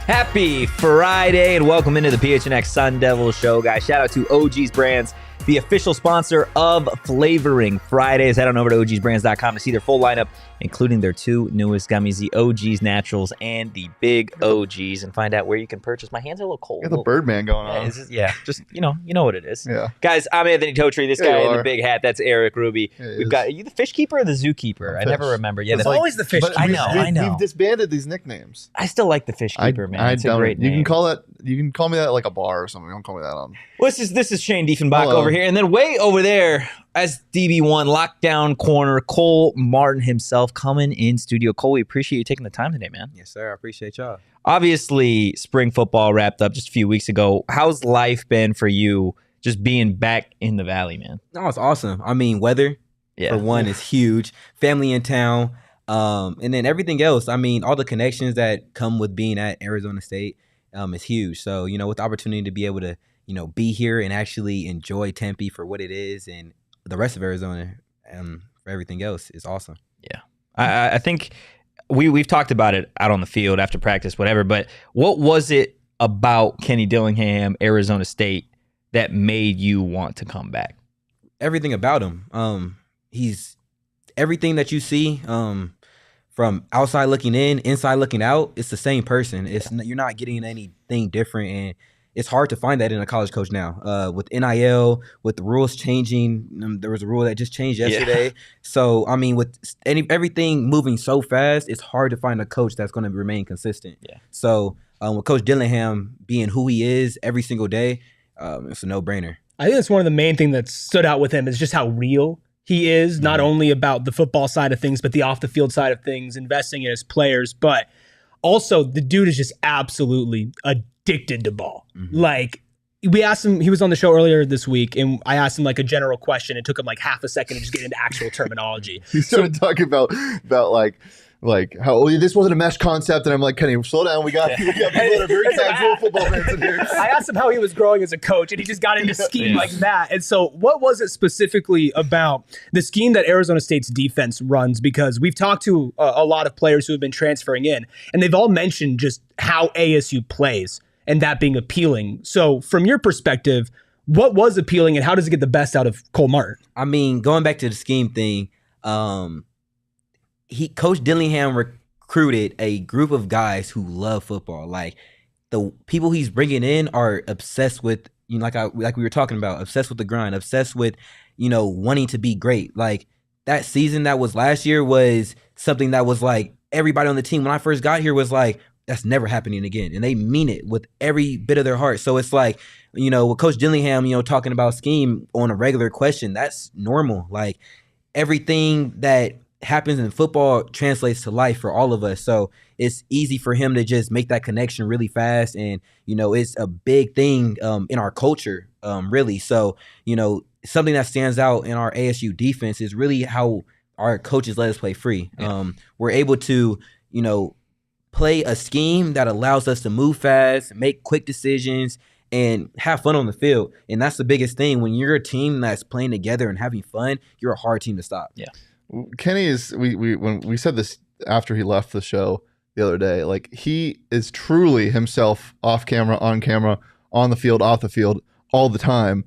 Happy Friday and welcome into the PHNX Sun Devils show, guys. Shout out to OG's Brands, the official sponsor of Flavoring Fridays. Head on over to ogsbrands.com to see their full lineup, including their two newest gummies, the OG's Naturals and the Big OGs, and find out where you can purchase. My hands are a little cold. Got the Birdman going on. Just you know what it is. Yeah. Guys, I'm Anthony Totri. This guy in the big hat, that's Erik Ruby. We've got, are you the fish keeper or the zookeeper? I never remember. Yeah, it's always the fish keeper. I know. We've disbanded these nicknames. I still like the fish keeper, man. It's a great name. You can call me that at like a bar or something. Don't call me that on. Well, this is Shane Dieffenbach over here, and then way over there as DB1 lockdown corner, Cole Martin himself coming in studio. Cole, we appreciate you taking the time today, man. Yes, sir. I appreciate y'all. Obviously, spring football wrapped up just a few weeks ago. How's life been for you just being back in the Valley, man? No, it's awesome. I mean, weather, for one, is huge. Family in town, and then everything else. I mean, all the connections that come with being at Arizona State is huge. So, with the opportunity to be able to, be here and actually enjoy Tempe for what it is and the rest of Arizona for everything else is awesome. Yeah. I think we've talked about it out on the field after practice, whatever, but what was it about Kenny Dillingham, Arizona State, that made you want to come back? Everything about him. He's everything that you see from outside looking in, inside looking out. It's the same person. You're not getting anything different, and it's hard to find that in a college coach now. With NIL, with the rules changing, there was a rule that just changed yesterday. Yeah. So, I mean, with everything moving so fast, it's hard to find a coach that's going to remain consistent. Yeah. So, with Coach Dillingham being who he is every single day, it's a no-brainer. I think that's one of the main things that stood out with him is just how real he is, not only about the football side of things, but the off-the-field side of things, investing in his players. But also, the dude is just absolutely addicted to ball. Mm-hmm. Like, we asked him, he was on the show earlier this week, and I asked him like a general question. It took him like half a second to just get into actual terminology. He started talking about like how this wasn't a mesh concept, and I'm like, Kenny, slow down. We got people that are very casual football fans in here. I asked him how he was growing as a coach, and he just got into scheme like that. And so, what was it specifically about the scheme that Arizona State's defense runs? Because we've talked to a lot of players who have been transferring in, and they've all mentioned just how ASU plays and that being appealing. So, from your perspective, what was appealing, and how does it get the best out of Cole Martin? I mean, going back to the scheme thing, Coach Dillingham recruited a group of guys who love football. Like, the people he's bringing in are obsessed with, like we were talking about, obsessed with the grind, obsessed with, wanting to be great. Like, that season that was last year was something that was like everybody on the team when I first got here was like, that's never happening again. And they mean it with every bit of their heart. So it's like, with Coach Dillingham, talking about scheme on a regular question, that's normal. Like, everything that happens in football translates to life for all of us. So it's easy for him to just make that connection really fast. And, it's a big thing in our culture, really. So, something that stands out in our ASU defense is really how our coaches let us play free. Yeah. We're able to, play a scheme that allows us to move fast, make quick decisions, and have fun on the field. And that's the biggest thing. When you're a team that's playing together and having fun, you're a hard team to stop. Yeah. Kenny is when we said this after he left the show the other day, like, he is truly himself off camera, on camera, on the field, off the field, all the time.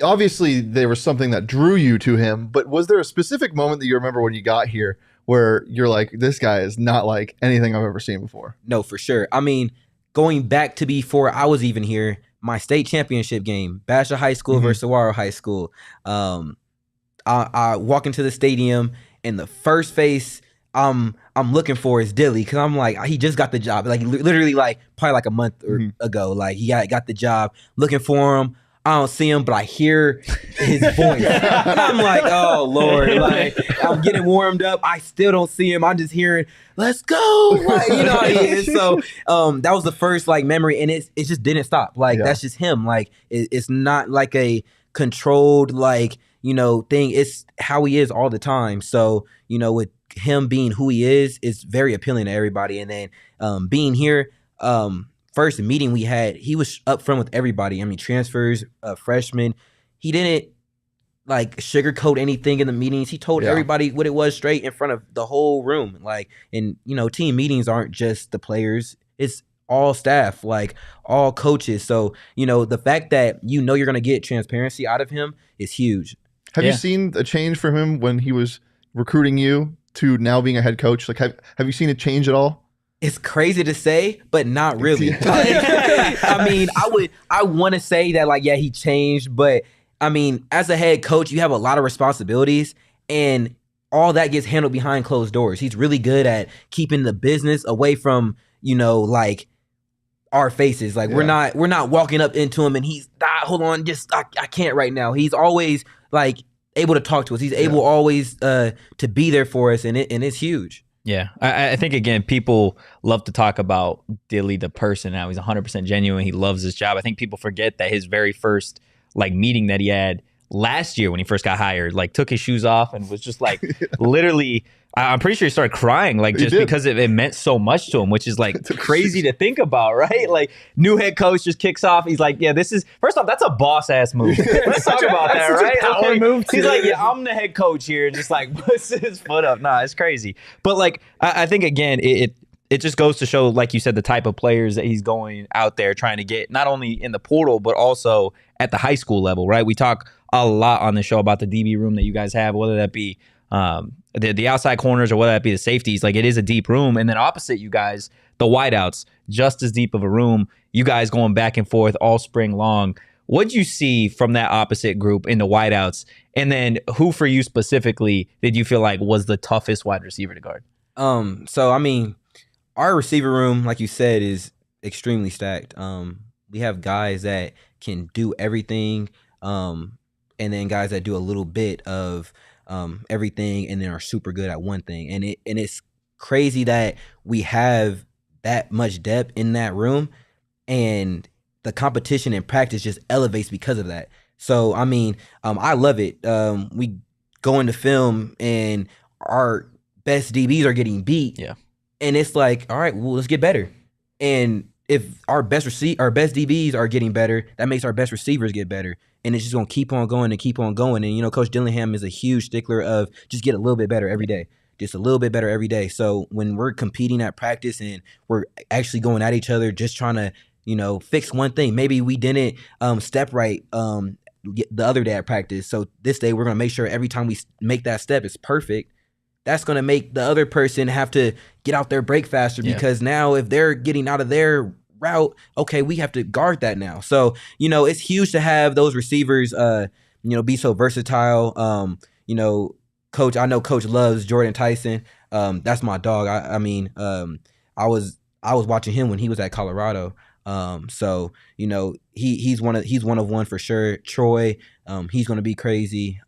Obviously, there was something that drew you to him, but was there a specific moment that you remember when you got here where you're like, this guy is not like anything I've ever seen before? No, for sure. I mean, going back to before I was even here, my state championship game, Basha High School versus Saguaro High School. I walk into the stadium, and the first face I'm looking for is Dilly, because I'm like, he just got the job. Like, literally, like, probably like a month ago. Like, he got the job. Looking for him. I don't see him, but I hear his voice. I'm like, oh Lord, like I'm getting warmed up. I still don't see him. I'm just hearing, let's go. Like, you know how he is. So that was the first like memory, and it just didn't stop. Like that's just him. Like it's not like a controlled like, you know, thing. It's how he is all the time. So, you know, with him being who he is, it's very appealing to everybody. And then being here, first meeting we had, he was up front with everybody. I mean, transfers, freshmen. He didn't like sugarcoat anything in the meetings. He told everybody what it was straight in front of the whole room. Like, and you know, team meetings aren't just the players. It's all staff, like all coaches. So, you know, the fact that you know you're going to get transparency out of him is huge. Have you seen a change from him when he was recruiting you to now being a head coach? Like, have you seen it change at all? It's crazy to say, but not really. Like, I mean, I want to say that like, yeah, he changed, but I mean, as a head coach, you have a lot of responsibilities and all that gets handled behind closed doors. He's really good at keeping the business away from, you know, like our faces. Like we're not walking up into him and he's, hold on, just I can't right now. He's always like able to talk to us. He's able always to be there for us, and it's huge. Yeah, I think, again, people love to talk about Dilly, the person. Now he's 100% genuine. He loves his job. I think people forget that his very first like meeting that he had last year when he first got hired, like took his shoes off and was just like literally, I'm pretty sure he started crying, like just because it meant so much to him, which is like crazy to think about, right? Like new head coach just kicks off. He's like, yeah, this is, first off, that's a boss ass move. Let's talk about that, right? Power move. He's like, yeah, I'm the head coach here, and just like puts his foot up. Nah, it's crazy. But like, I think again, it just goes to show, like you said, the type of players that he's going out there trying to get, not only in the portal, but also at the high school level, right? We talk a lot on the show about the DB room that you guys have, whether that be the outside corners or whether that be the safeties. Like, it is a deep room. And then opposite you guys, the wideouts, just as deep of a room. You guys going back and forth all spring long. What'd you see from that opposite group in the wideouts? And then who for you specifically did you feel like was the toughest wide receiver to guard? So, I mean, our receiver room, like you said, is extremely stacked. We have guys that can do everything, and then guys that do a little bit of everything, and then are super good at one thing. And it's crazy that we have that much depth in that room, and the competition in practice just elevates because of that. So, I mean, I love it. We go into film, and our best DBs are getting beat. Yeah. And it's like, all right, well, let's get better. And if our best DBs are getting better, that makes our best receivers get better. And it's just going to keep on going and keep on going. And, you know, Coach Dillingham is a huge stickler of just get a little bit better every day. Just a little bit better every day. So when we're competing at practice and we're actually going at each other, just trying to, you know, fix one thing. Maybe we didn't step right the other day at practice. So this day we're going to make sure every time we make that step, it's perfect. That's going to make the other person have to get out their break faster because now if they're getting out of their route, okay, we have to guard that now. So, you know, it's huge to have those receivers, you know, be so versatile. You know, Coach, I know Coach loves Jordan Tyson. That's my dog. I mean, I was watching him when he was at Colorado. So, you know, he's one of one for sure. Troy, he's going to be crazy.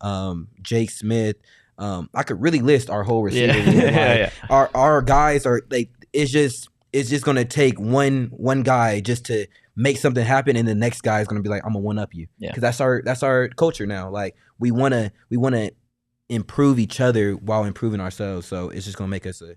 Jake Smith. I could really list our whole receiver. Our guys are like, it's just gonna take one guy just to make something happen, and the next guy is gonna be like, I'm gonna one up you. Because that's our culture now. Like we wanna improve each other while improving ourselves. So it's just gonna make us a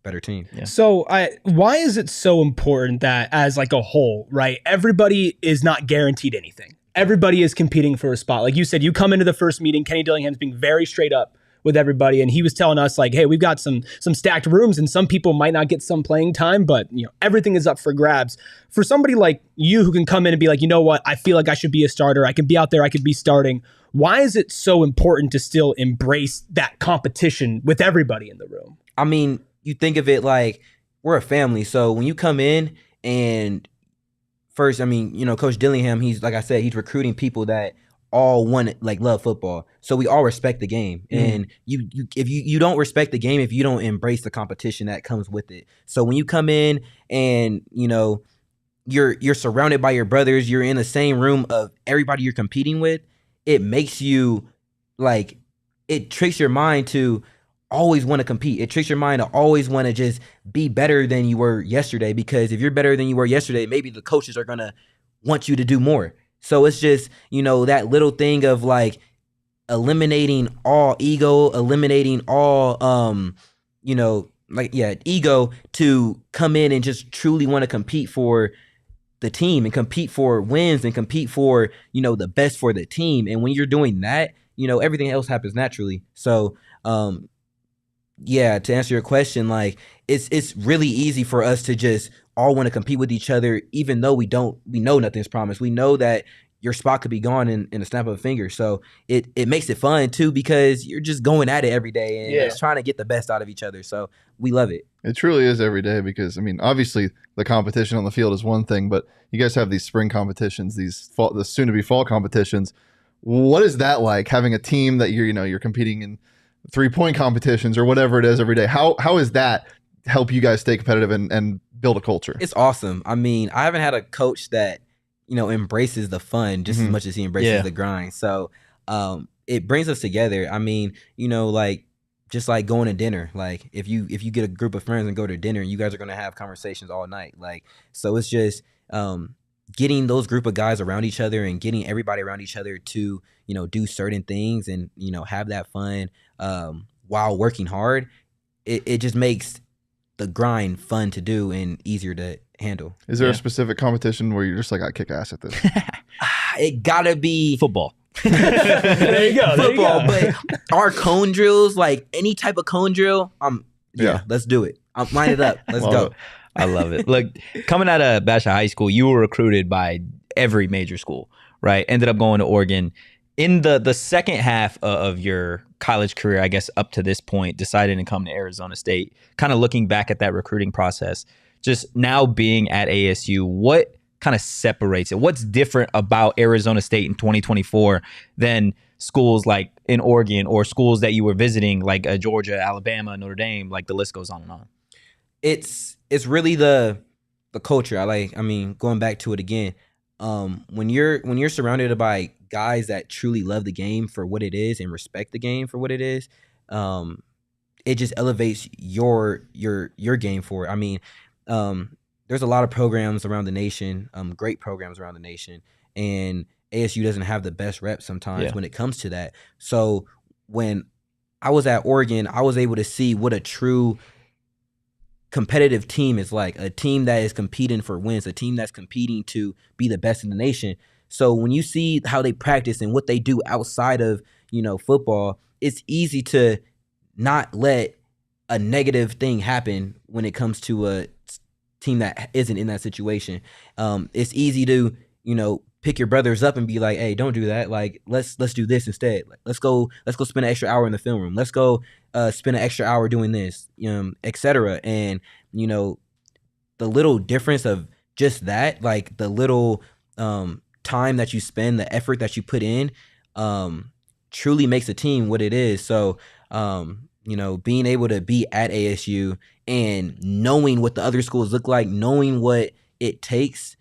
better team. Yeah. So why is it so important that as like a whole, right? Everybody is not guaranteed anything. Everybody is competing for a spot. Like you said, you come into the first meeting, Kenny Dillingham's being very straight up with everybody, and he was telling us like, hey, we've got some stacked rooms, and some people might not get some playing time, but you know, everything is up for grabs. For somebody like you who can come in and be like, you know what, I feel like I should be a starter, I can be out there, I could be starting. Why is it so important to still embrace that competition with everybody in the room? I mean, you think of it like we're a family. So when you come in, and first, I mean, you know, Coach Dillingham, he's, like I said, he's recruiting people that all love football. So we all respect the game. And if you don't respect the game if you don't embrace the competition that comes with it. So when you come in and, you know, you're surrounded by your brothers, you're in the same room of everybody you're competing with, it makes you like, it tricks your mind to always want to compete. It tricks your mind to always want to just be better than you were yesterday, because if you're better than you were yesterday, maybe the coaches are going to want you to do more. So it's just, that little thing of like eliminating all ego, eliminating all, ego, to come in and just truly want to compete for the team and compete for wins and compete for, the best for the team. And when you're doing that, everything else happens naturally. So, to answer your question, like it's really easy for us to just all want to compete with each other, even though we know nothing's promised. We know that your spot could be gone in a snap of a finger. So it makes it fun too, because you're just going at it every day and just trying to get the best out of each other. So we love it. It truly is every day, because obviously the competition on the field is one thing, but you guys have these spring competitions, the soon to be fall competitions. What is that like, having a team that you're competing in 3-point competitions or whatever it is every day? How is that help you guys stay competitive and build a culture? It's awesome. I haven't had a coach that embraces the fun just as much as he embraces the grind. So it brings us together. Just like going to dinner. Like if you get a group of friends and go to dinner, you guys are gonna have conversations all night. Like, so it's just getting those group of guys around each other and getting everybody around each other to do certain things and have that fun while working hard. It just makes the grind fun to do and easier to handle. Is there a specific competition where you're just like, I kick ass at this? It gotta be football. There you go. Football, but our cone drills, like any type of cone drill, let's do it. Line it up. Let's go. I love it. Look, coming out of Basha High School, you were recruited by every major school, right? Ended up going to Oregon. In the second half of your college career, I guess up to this point, decided to come to Arizona State. Kind of looking back at that recruiting process, just now being at ASU, what kind of separates it? What's different about Arizona State in 2024 than schools like in Oregon or schools that you were visiting like Georgia, Alabama, Notre Dame, like the list goes on and on? It's really the culture. Going back to it again, when you're surrounded by guys that truly love the game for what it is and respect the game for what it is, it just elevates your game for it. There's a lot of programs around the nation, great programs around the nation, and ASU doesn't have the best rep sometimes when it comes to that. So when I was at Oregon, I was able to see what a true competitive team is like, a team that is competing for wins, a team that's competing to be the best in the nation. So when you see how they practice and what they do outside of, football, it's easy to not let a negative thing happen when it comes to a team that isn't in that situation. It's easy to, pick your brothers up and be like, hey, don't do that. Like, let's do this instead. Like, let's go spend an extra hour in the film room. Let's go spend an extra hour doing this, et cetera. And, the little difference of just that, like the little time that you spend, the effort that you put in, truly makes a team what it is. So, being able to be at ASU and knowing what the other schools look like, knowing what it takes,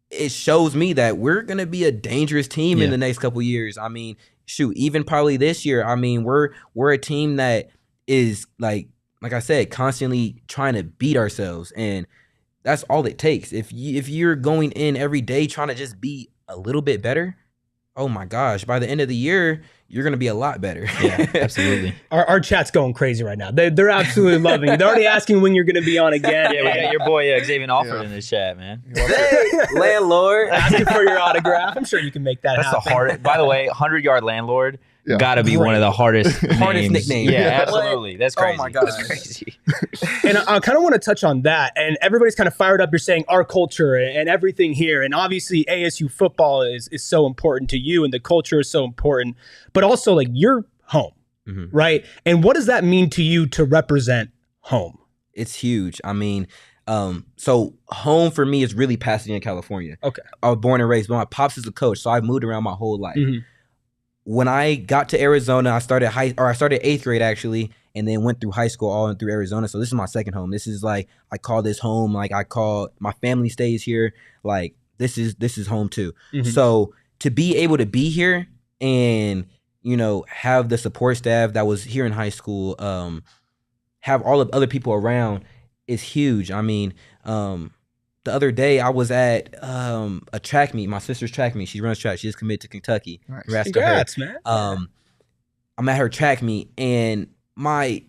it shows me that we're going to be a dangerous team in the next couple of years. Even probably this year, we're a team that is like I said, constantly trying to beat ourselves. And that's all it takes. If you're going in every day trying to just be a little bit better, oh my gosh, by the end of the year, you're going to be a lot better. Yeah, absolutely. Our chat's going crazy right now. They're absolutely loving it. They're already asking when you're going to be on again. Yeah, we got your boy Xavier Alford in this chat, man. Hey, landlord. Asking for your autograph. I'm sure you can make that happen. That's the hardest. By the way, 100-yard landlord. Got to be one of the hardest nicknames. Yeah, absolutely. That's crazy. Oh my God. That's crazy. And I kind of want to touch on that. And everybody's kind of fired up. You're saying our culture and everything here. And obviously ASU football is so important to you and the culture is so important. But also like you're home, right? And what does that mean to you to represent home? It's huge. So home for me is really Pasadena, California. Okay. I was born and raised, but my pops is a coach. So I've moved around my whole life. when I got to Arizona, I started 8th grade actually, and then went through high school all through Arizona. So this is my second home. This is like, I call this home. Like, I call my family stays here. Like, this is home too. Mm-hmm. So to be able to be here and, have the support staff that was here in high school, have all of other people around is huge. I mean, the other day I was at a track meet, my sister's track meet. She runs track. She just committed to Kentucky. Nice. Congrats, man. I'm at her track meet, and my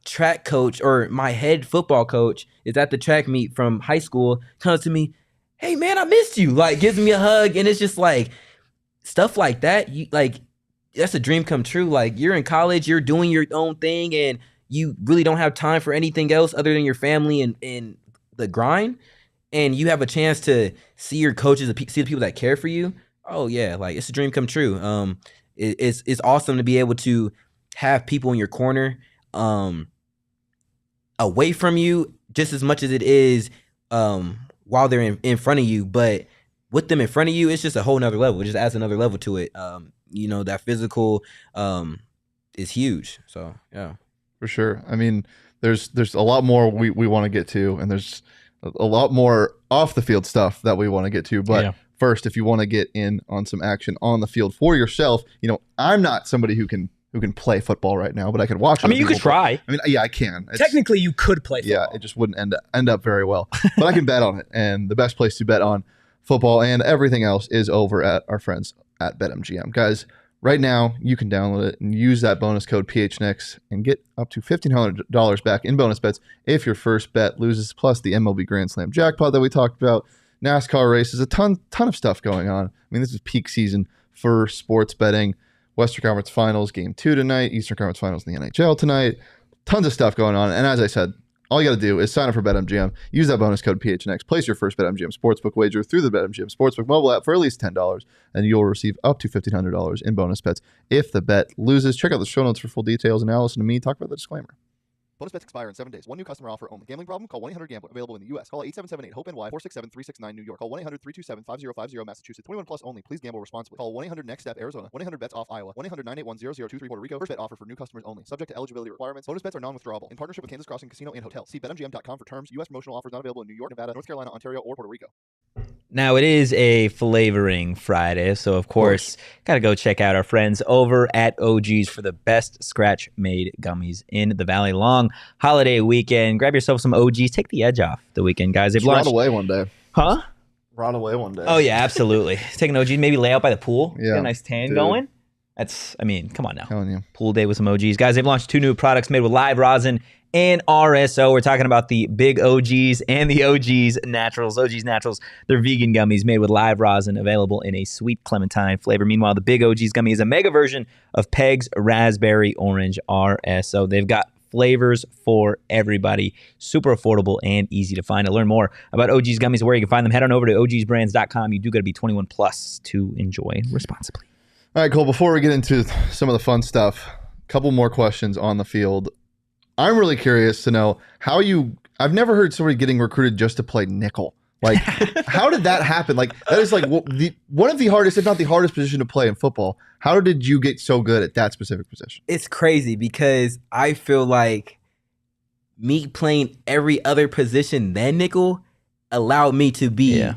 track coach, or my head football coach, is at the track meet from high school, comes to me, "Hey man, I missed you." Like, gives me a hug, and it's just like stuff like that. That's a dream come true. Like, you're in college, you're doing your own thing, and you really don't have time for anything else other than your family and the grind. And you have a chance to see your coaches, see the people that care for you. Oh yeah, like, it's a dream come true. It's awesome to be able to have people in your corner, away from you just as much as it is while they're in front of you. But with them in front of you, it's just a whole nother level. It just adds another level to it. That physical is huge. So yeah, For sure. I mean, there's a lot more we want to get to, and there's a lot more off the field stuff that we want to get to. But first, if you want to get in on some action on the field for yourself, I'm not somebody who can play football right now, but I can watch. I mean, you could try. I mean, yeah, I can. Technically, you could play football. Yeah, it just wouldn't end up very well. But I can bet on it, and the best place to bet on football and everything else is over at our friends at BetMGM. Guys, right now, you can download it and use that bonus code PHNX and get up to $1,500 back in bonus bets if your first bet loses, plus the MLB Grand Slam jackpot that we talked about, NASCAR races, a ton of stuff going on. I mean, this is peak season for sports betting. Western Conference Finals Game 2 tonight, Eastern Conference Finals in the NHL tonight. Tons of stuff going on. And as I said, all you got to do is sign up for BetMGM, use that bonus code PHNX, place your first BetMGM Sportsbook wager through the BetMGM Sportsbook mobile app for at least $10, and you'll receive up to $1,500 in bonus bets if the bet loses. Check out the show notes for full details, and now listen to me talk about the disclaimer. Bonus bets expire in 7 days. One new customer offer only. Gambling problem? Call 1-800-GAMBLER. Available in the U.S. Call 877-8-HOPE-NY, 467-369 New York. Call 1-800-327-5050 Massachusetts. 21 plus only. Please gamble responsibly. Call 1-800-NEXT-STEP Arizona. 1-800-BETS-OFF Iowa. 1-800-981-0023 Puerto Rico. First bet offer for new customers only. Subject to eligibility requirements. Bonus bets are non-withdrawable. In partnership with Kansas Crossing Casino and Hotel. See BetMGM.com for terms. U.S. promotional offers not available in New York, Nevada, North Carolina, Ontario, or Puerto Rico. Now, it is a flavoring Friday, so of course, got to go check out our friends over at OG's for the best scratch-made gummies in the Valley. Long holiday weekend. Grab yourself some OG's. Take the edge off the weekend, guys. They've Run launched... away one day. Huh? Run away one day. Oh, yeah, absolutely. Take an OG, maybe lay out by the pool. Yeah, Get a nice tan going. That's, come on now. Telling you. Pool day with some OGs. Guys, they've launched 2 new products made with live rosin and RSO. We're talking about the Big OGs and the OGs Naturals. OGs Naturals, they're vegan gummies made with live rosin, available in a sweet clementine flavor. Meanwhile, the Big OGs gummy is a mega version of Peg's Raspberry Orange RSO. They've got flavors for everybody. Super affordable and easy to find. To learn more about OG's gummies and where you can find them, head on over to ogsbrands.com. You do got to be 21 plus to enjoy responsibly. All right, Cole, before we get into some of the fun stuff, a couple more questions on the field. I'm really curious to know I've never heard somebody getting recruited just to play nickel. Like, how did that happen? Like, that is like one of the hardest, if not the hardest position to play in football. How did you get so good at that specific position? It's crazy because I feel like me playing every other position than nickel allowed me to be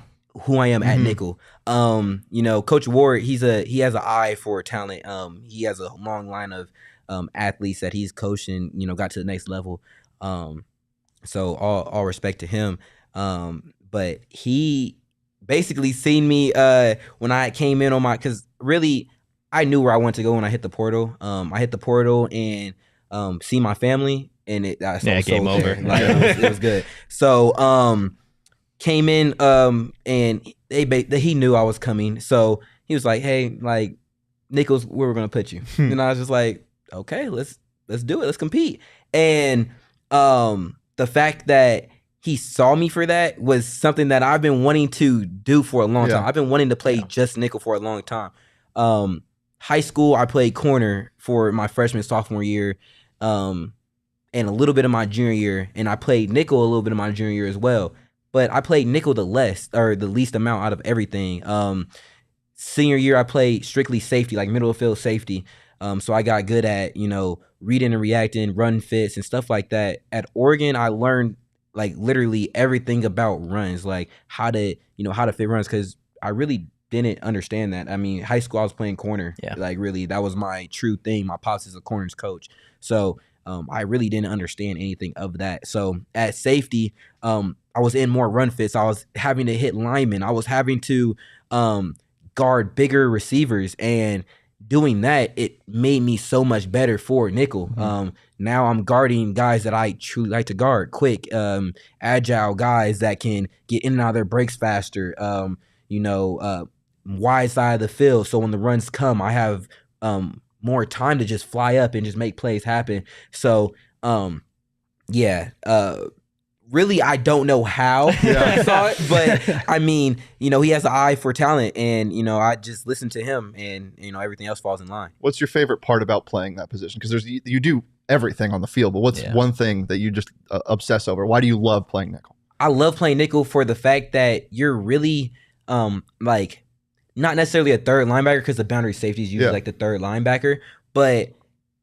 who I am at nickel. Coach Ward, he has an eye for talent. He has a long line of athletes that he's coached and, got to the next level. So all respect to him. But he basically seen me when I came in because really I knew where I wanted to go when I hit the portal. I hit the portal and see my family, and game over. Like, it was good. So came in and he knew I was coming. So he was like, "Hey, like, Nickel's where we're gonna put you." And I was just like, "Okay, let's do it. Let's compete." And the fact that he saw me for that was something that I've been wanting to do for a long time. I've been wanting to play just nickel for a long time. High school, I played corner for my freshman, sophomore year, and a little bit of my junior year, and I played nickel a little bit of my junior year as well. But I played nickel the least amount out of everything. senior year, I played strictly safety, like middle of field safety. So I got good at, reading and reacting, run fits and stuff like that. At Oregon, I learned like literally everything about runs, like how to fit runs, because I really didn't understand that. I mean, high school, I was playing corner. Yeah. Like really, that was my true thing. My pops is a corners coach. So I really didn't understand anything of that. So at safety, I was in more run fits. I was having to hit linemen. I was having to guard bigger receivers, and doing that, it made me so much better for nickel. Now I'm guarding guys that I truly like to guard, quick, agile guys that can get in and out of their breaks faster, wide side of the field. So when the runs come, I have more time to just fly up and just make plays happen. So, really, I don't know how I saw it, but I mean, he has an eye for talent, and I just listen to him, and everything else falls in line. What's your favorite part about playing that position? Because you do everything on the field, but what's one thing that you just obsess over? Why do you love playing nickel? I love playing nickel for the fact that you're really like not necessarily a third linebacker, because the boundary safety is usually like the third linebacker, but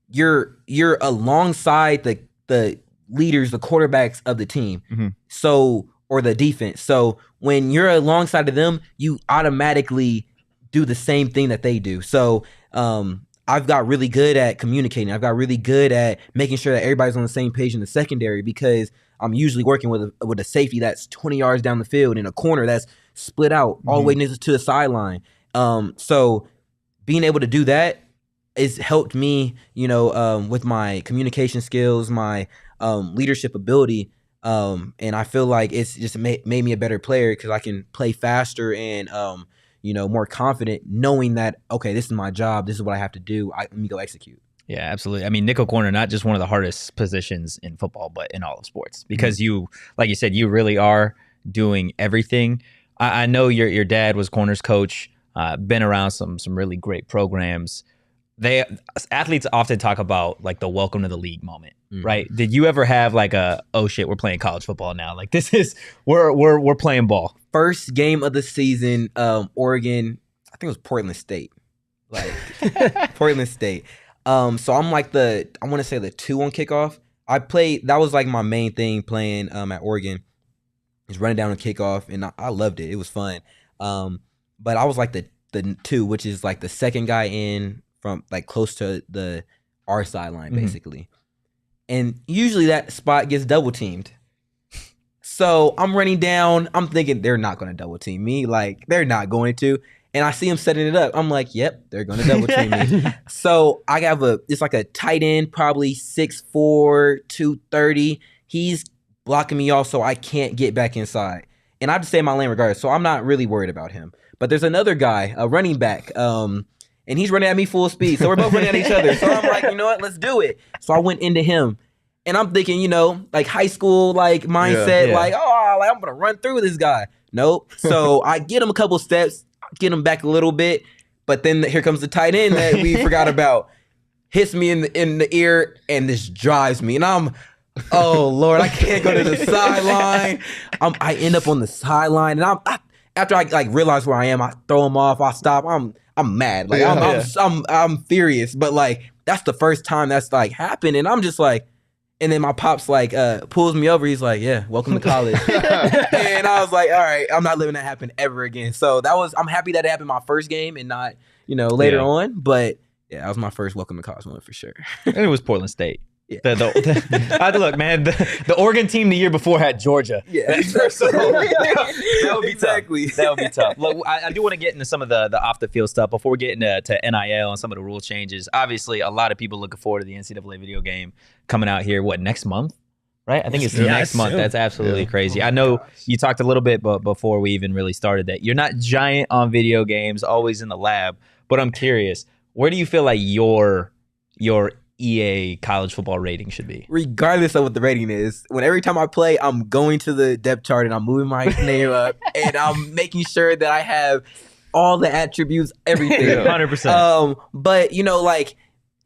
you're alongside the leaders, the quarterbacks of the team. So, or the defense. So when you're alongside of them, you automatically do the same thing that they do. So I've got really good at communicating. I've got really good at making sure that everybody's on the same page in the secondary, because I'm usually working with a safety that's 20 yards down the field and a corner that's split out all the way to the sideline. So being able to do that has helped me, with my communication skills, my leadership ability. And I feel like it's just made me a better player, because I can play faster and, more confident, knowing that, okay, this is my job. This is what I have to do. Let me go execute. Yeah, absolutely. I mean, nickel corner, not just one of the hardest positions in football, but in all of sports, because you, like you said, you really are doing everything. I know your dad was corners coach, been around some really great programs. Athletes often talk about like the welcome to the league moment, right? Did you ever have like oh shit, we're playing college football now? Like we're playing ball. First game of the season, Oregon, I think it was Portland State. Like Portland State. So I'm like I want to say the 2 on kickoff. That was like my main thing playing at Oregon, is running down on kickoff, and I loved it. It was fun. But I was like the 2, which is like the second guy in from like close to our sideline, basically. And usually that spot gets double teamed. So I'm running down. I'm thinking they're not going to double team me. Like, they're not going to. And I see him setting it up. I'm like, yep, they're going to double team me. So I have it's like a tight end, probably 6'4", 230. He's blocking me off, so I can't get back inside. And I have to stay in my lane regardless. So I'm not really worried about him. But there's another guy, a running back, and he's running at me full speed. So we're both running at each other. So I'm like, you know what? Let's do it. So I went into him. And I'm thinking, like high school like mindset, like, I'm going to run through this guy. Nope. So I get him a couple steps, get him back a little bit. But then here comes the tight end that we forgot about. Hits me in the ear, and this drives me. And I'm, oh, Lord, I can't go to the sideline. I end up on the sideline. And after I like realize where I am, I throw him off. I stop. I'm mad. Like I'm furious. But like that's the first time that's like happened, and I'm just like, and then my pops like pulls me over. He's like, "Yeah, welcome to college." And I was like, "All right, I'm not letting that happen ever again." So I'm happy that it happened my first game and not later on. But yeah, that was my first welcome to college moment for sure. And it was Portland State. Yeah. Look, man, the Oregon team the year before had Georgia. Yeah, so that would be exactly tough. That would be tough. Look, I do want to get into some of the off the field stuff before we get into NIL and some of the rule changes. Obviously, a lot of people looking forward to the NCAA video game coming out here. What, next month? Right? I think it's next month. That's absolutely crazy. I know you talked a little bit, but before we even really started, that you're not giant on video games, always in the lab. But I'm curious, where do you feel like your EA college football rating should be? Regardless of what the rating is, every time I play, I'm going to the depth chart and I'm moving my name up and I'm making sure that I have all the attributes, everything. 100%. But like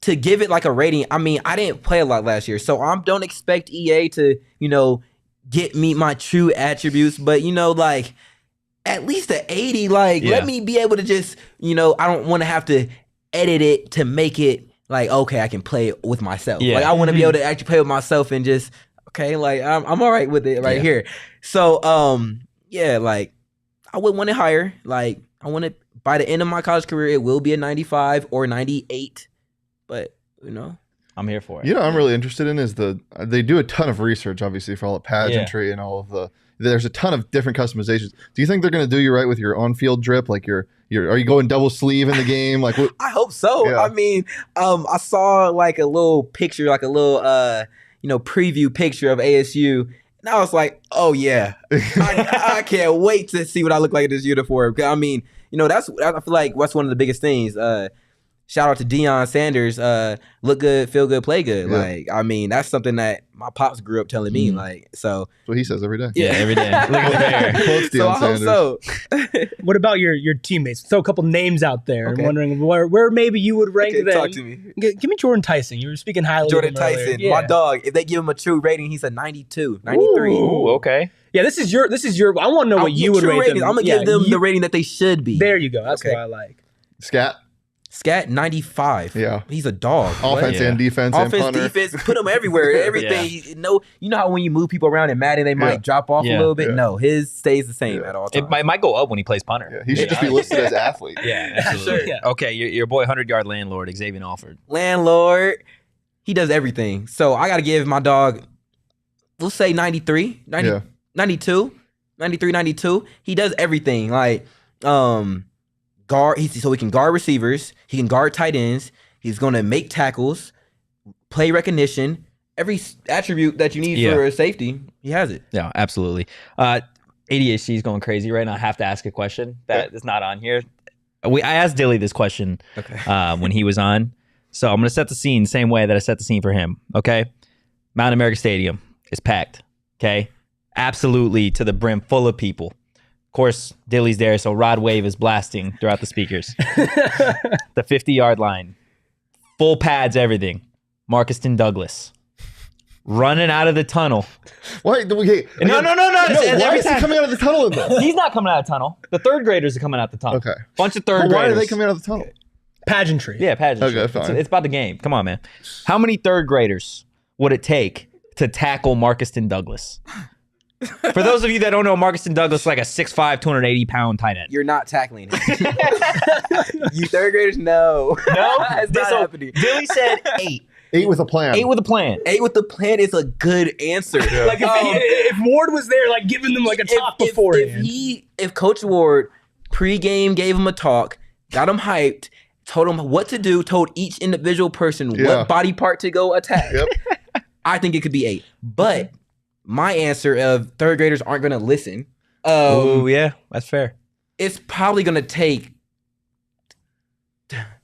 to give it like a rating, I mean, I didn't play a lot last year, so I don't expect EA to, get me my true attributes. But like at least an 80. Like, Yeah. let me be able to just, I don't want to have to edit it to make it like, okay, I can play it with myself. Yeah. Like, I want to be able to actually play with myself and just, okay, like, I'm all right with it right here. So, yeah, like, I would want it higher. Like, I want it, by the end of my college career, it will be a 95 or 98. But, I'm here for it. You know, what I'm really interested in is they do a ton of research, obviously, for all the pageantry and all of there's a ton of different customizations. Do you think they're going to do you right with your on-field drip? Like are you going double sleeve in the game? Like, what? I hope so. Yeah. I mean, I saw like a little picture, like a little, preview picture of ASU. And I was like, oh yeah, I can't wait to see what I look like in this uniform. 'Cause, I mean, I feel like that's one of the biggest things. Shout out to Deion Sanders. Look good, feel good, play good. Yeah. Like, I mean, that's something that my pops grew up telling me. Like, so That's what he says every day. Yeah, every day. Look at the Quotes so Deion I hope Sanders. so. What about your teammates? Throw a couple names out there. Okay. I'm wondering where maybe you would rank Okay, them. talk to me. Give me Jordan Tyson. You were speaking highly Jordan of him earlier. Tyson, Yeah. my dog. If they give him a true rating, he's a 92, 93. Ooh, okay. Yeah, this is your. I want to know what you would True rate ratings. them. I'm gonna give them the rating that they should be. There you go. That's Okay. what I like. Scat, Scat 95. Yeah. He's a dog. offense Yeah. and defense and Offense, punter. defense, put him everywhere. Everything. You know how when you move people around in Madden, they might drop off a Yeah. little bit. Yeah. No, his stays the same Yeah. at all times. It might go up when he plays punter. Yeah, he should just be listed as athlete. Yeah, absolutely. Sure. Okay, your boy 100-yard landlord, Xavier Alford. Landlord, he does everything. So I got to give my dog, we'll say 93, 90, Yeah. 92, 93, 92. He does everything. Like, guard, so he can guard receivers. He can guard tight ends. He's going to make tackles, play recognition, every attribute that you need for safety. He has it. Yeah, absolutely. ADHD is going crazy right now. I have to ask a question that is not on here. I asked Dilly this question when he was on. So I'm going to set the scene the same way that I set the scene for him. Okay. Mount America Stadium is packed. Okay. Absolutely to the brim, full of people. Of course, Dilly's there, so Rod Wave is blasting throughout the speakers. The 50-yard line. Full pads, everything. Marcuston Douglas. Running out of the tunnel. Why? Okay, No. why Every is he time. coming out of the tunnel in this? He's not coming out of the tunnel. The third graders are coming out the tunnel. Okay. Bunch of third But why graders. are they coming out of the tunnel? Pageantry. Yeah, pageantry. Okay, fine. It's about the game. Come on, man. How many third graders would it take to tackle Marcuston Douglas? For those of you that don't know, Marcuston Douglas is like a 6'5", 280-pound tight end. You're not tackling him. You third graders, no. No? It's not happening. Dilly said 8. 8 with a plan. 8 with a plan. 8 with the plan is a good answer. Like if Ward was there, like giving them like a top beforehand. If Coach Ward pregame gave him a talk, got him hyped, told him what to do, told each individual person what body part to go attack, Yep. I think it could be 8. But my answer of third graders aren't going to listen. Oh, yeah. That's fair. It's probably going to take.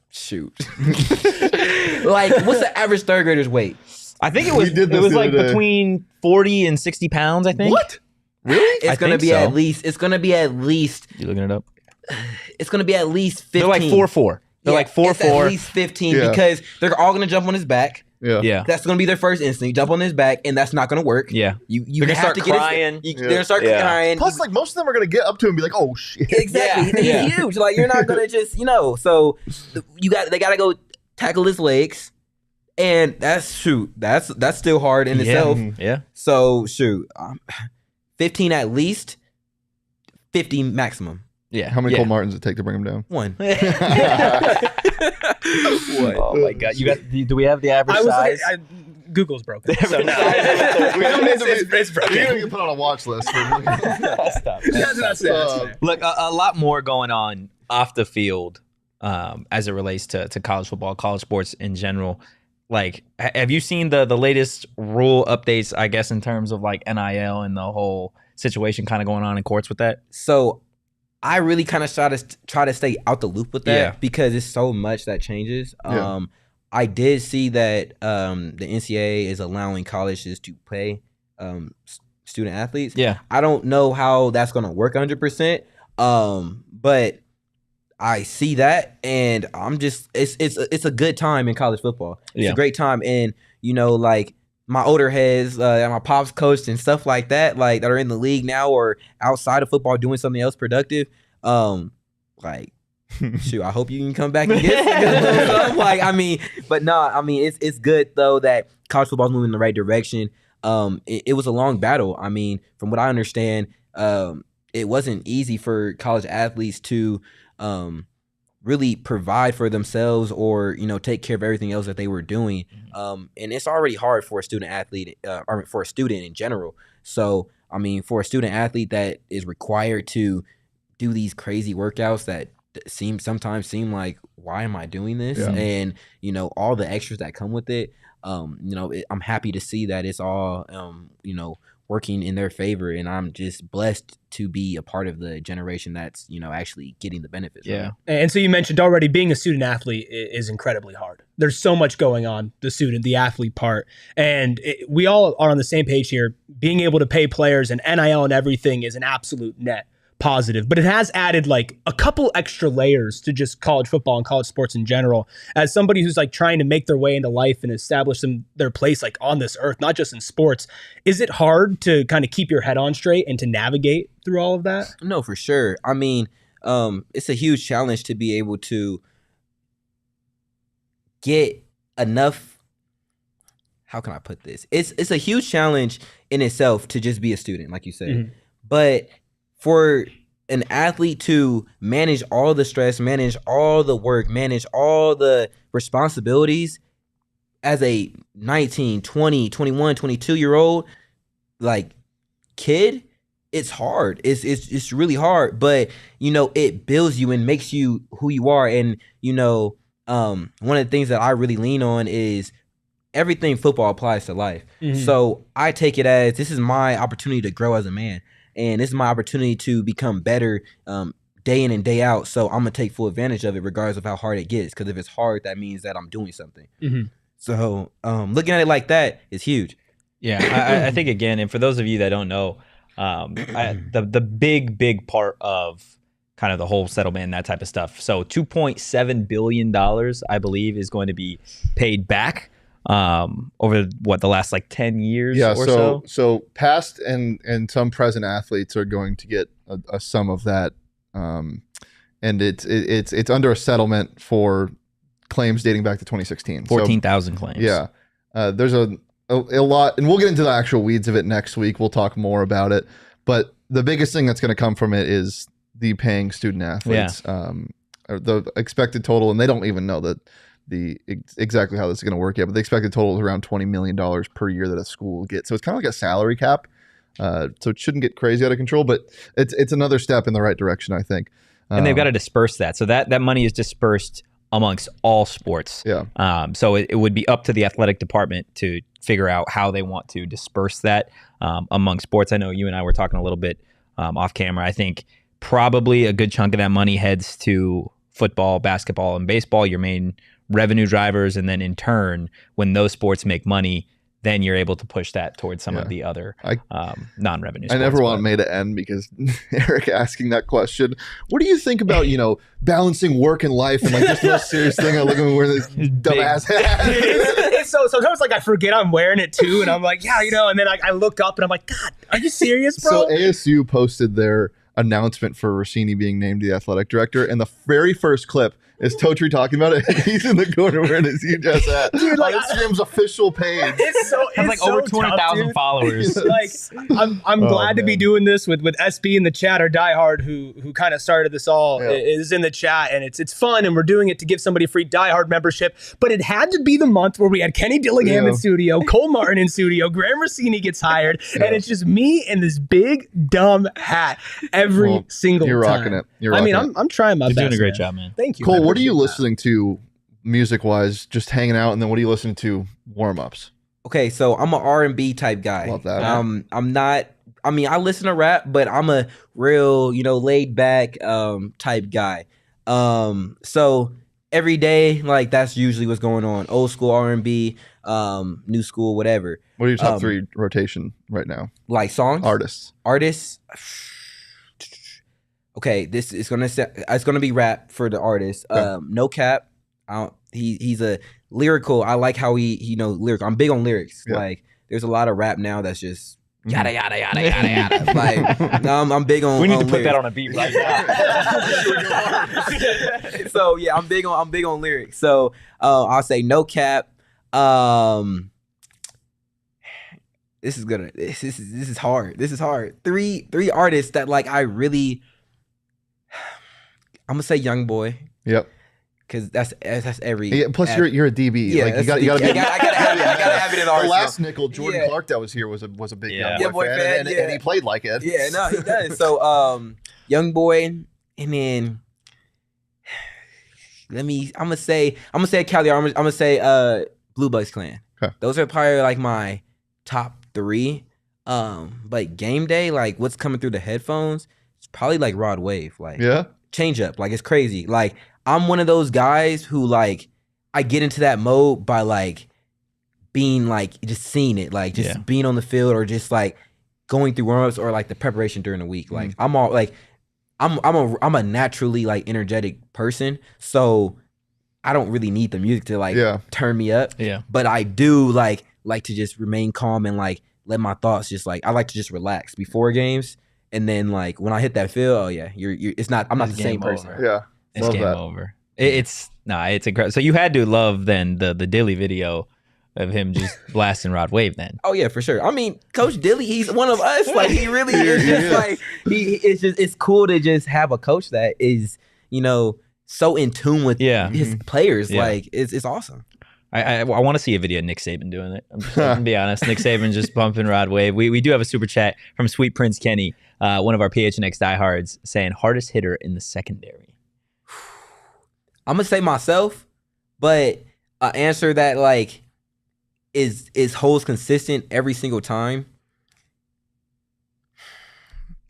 Shoot. Like, what's the average third grader's weight? I think it We was did this it was the like other day. between 40 and 60 pounds, I think. What? Really? It's going to think be so. at least. It's going to be at least. You looking it up? It's going to be at least 15. They're like 4'4". They're like It's 4'4". at least 15 Yeah. because they're all going to jump on his back. Yeah. Yeah. That's going to be their first instinct. Jump on his back, and that's not going to work. Yeah. You They're gonna have start to get crying. They're Yeah. going to start Yeah. crying. Plus, like, most of them are going to get up to him and be like, oh, shit. Exactly. Yeah. He's huge. Like, you're not going to just, so they got to go tackle his legs. And that's still hard in itself. Yeah. So 15 at least, 50 maximum. Yeah. How many yeah. Cole Martins does it take to bring him down? 1. Oh my God! Do we have the average I was size? like, Google's broken. The So average no. size. We don't need to be- It's broken. You're going to get put on a watch list. Stop. That's fair. Look, a lot more going on off the field as it relates to college football, college sports in general. Like, have you seen the latest rule updates, I guess, in terms of like NIL and the whole situation kind of going on in courts with that? So I really kind of try to stay out the loop with that Yeah. because it's so much that changes. Yeah. I did see that the NCAA is allowing colleges to pay student athletes. Yeah. I don't know how that's going to work 100%, but I see that, and I'm just it's a good time in college football. It's Yeah. a great time, and like my older heads, my pops coached and stuff like that, like that are in the league now or outside of football doing something else productive. Like, shoot, I hope you can come back and get something. Like, I mean, but no, I mean, it's good though that college football's moving in the right direction. It was a long battle. I mean, from what I understand, it wasn't easy for college athletes to really provide for themselves or, take care of everything else that they were doing. And it's already hard for a student athlete, or for a student in general. So, I mean, for a student athlete that is required to do these crazy workouts that sometimes seem like, why am I doing this? Yeah. And, all the extras that come with it, I'm happy to see that it's all, working in their favor, and I'm just blessed to be a part of the generation that's actually getting the benefits. Yeah. And so you mentioned already being a student athlete is incredibly hard. There's so much going on, the athlete part, and we all are on the same page here. Being able to pay players and NIL and everything is an absolute net positive, but it has added like a couple extra layers to just college football and college sports in general. As somebody who's like trying to make their way into life and establish their place like on this earth, not just in sports, is it hard to kind of keep your head on straight and to navigate through all of that? No, for sure. I mean, it's a huge challenge to be able to get enough. How can I put this? It's a huge challenge in itself to just be a student, like you said, but for an athlete to manage all the stress, manage all the work, manage all the responsibilities as a 19, 20, 21, 22-year-old like kid, it's hard. It's really hard, but it builds you and makes you who you are. And one of the things that I really lean on is everything football applies to life. So I take it as this is my opportunity to grow as a man. And this is my opportunity to become better day in and day out. So I'm going to take full advantage of it regardless of how hard it gets. Because if it's hard, that means that I'm doing something. So looking at it like that is huge. Yeah, I think, again, and for those of you that don't know, the big part of kind of the whole settlement and that type of stuff. So $2.7 billion, I believe, is going to be paid back over the last like 10 years or so. So past and some present athletes are going to get a sum of that, and it's under a settlement for claims dating back to 2016. 14,000 claims. Yeah, there's a lot, and we'll get into the actual weeds of it next week. We'll talk more about it, but the biggest thing that's going to come from it is the paying student athletes, the expected total, and they don't even know that exactly how this is going to work yet, but the expected total is around $20 million per year that a school will get. So it's kind of like a salary cap. So it shouldn't get crazy out of control, but it's another step in the right direction, I think. And they've got to disperse that. So that money is dispersed amongst all sports. Yeah. So it would be up to the athletic department to figure out how they want to disperse that among sports. I know you and I were talking a little bit off camera. I think probably a good chunk of that money heads to football, basketball, and baseball, your main revenue drivers, and then in turn, when those sports make money, then you're able to push that towards some of the other non-revenue sports. I never want May to end because Erik asking that question. What do you think about, balancing work and life and like just the most serious thing? I look at me wearing this dumbass hat. So sometimes like I forget I'm wearing it too, and I'm like, and then I look up and I'm like, God, are you serious, bro? So ASU posted their announcement for Rossini being named the athletic director, and the very first clip is Totri talking about it. He's in the corner wearing his huge ass hat. Dude, like, on Instagram's official page. It's like over 200,000 followers. Like, I'm glad to be doing this with SB in the chat, or Diehard, who kind of started this all, is in the chat, and it's fun, and we're doing it to give somebody a free Diehard membership. But it had to be the month where we had Kenny Dillingham in studio, Cole Martin in studio, Graham Rossini gets hired, and it's just me and this big dumb hat every single time. You're rocking it. I'm trying my best. You're doing a great job, man. Thank you. Cole, what are you listening to music-wise, just hanging out, and then what are you listening to warm-ups? Okay, so I'm an R&B type guy. Love that. I'm not. I mean, I listen to rap, but I'm a real, laid back type guy. So every day, like that's usually what's going on. Old school R&B, new school, whatever. What are your top three rotation right now? Like songs, artists. Okay, it's gonna be rap for the artist. Okay. No cap. He's a lyrical. I like how he lyrical. I'm big on lyrics. Yeah. Like there's a lot of rap now that's just yada yada yada yada yada. Like, no, I'm big on. We need to on put that lyrics. on a beat right now. So yeah, I'm big on lyrics. So I'll say no cap. This is gonna. This is hard. This is hard. Three artists that like I really. I'm gonna say Young Boy. Yep. Because that's every. Yeah, plus you're a DB. Yeah, like you that's got to I be. gotta have it in The our last nickel, Jordan Yeah. Clark, that was here was a big Yeah. Young Boy fan, and he played like it. Yeah, no, he does. So, Young Boy, and then I'm gonna say Cali. I'm gonna say Blue Bucks Clan. Okay. Those are probably like my top 3. But game day, like what's coming through the headphones, it's probably like Rod Wave, like change up, like it's crazy. Like I'm one of those guys who like I get into that mode by like being like just seeing it, like just being on the field or just like going through warm-ups or like the preparation during the week. Like I'm all like I'm a naturally like energetic person, so I don't really need the music to like turn me up. Yeah. But I do like to just remain calm and like let my thoughts just like I like to just relax before games, and then like when I hit that field, oh yeah, you're it's not I'm not the same person. Yeah. It's Love game that. over. It's incredible. So you had to love then the Dilly video of him just blasting Rod Wave then. Oh yeah, for sure. I mean, Coach Dilly, he's one of us. Like he really is just like it's cool to just have a coach that is, you know, so in tune with his players. Yeah. Like it's awesome. I want to see a video of Nick Saban doing it. I'm just gonna be honest. Nick Saban just bumping Rod Wave. We do have a super chat from Sweet Prince Kenny, one of our PHNX diehards, saying hardest hitter in the secondary. I'm gonna say myself, but an answer that like is holds consistent every single time.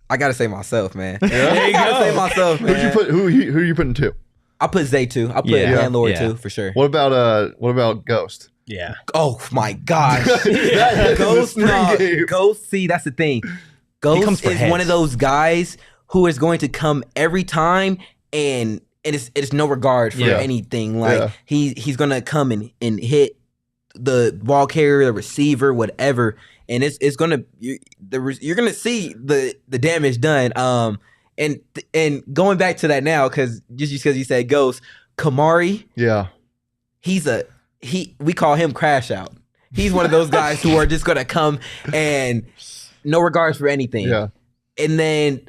I gotta say myself, man. There you I gotta go. say myself, man. Who are you putting 2? I put Zay 2. I put Landlord 2 for sure. What about Ghost? Yeah. Oh my gosh. That Ghost, is a spring game. Ghost, see, that's the thing. comes Ghost for is heads. one of those guys who is going to come every time and it's no regard for anything. Like he's gonna come and hit the ball carrier, the receiver, whatever, and it's gonna you're gonna see the damage done. And going back to that now, because you said Ghost, Kamari, we call him Crash Out. He's one of those guys who are just gonna come and no regards for anything. Yeah. And then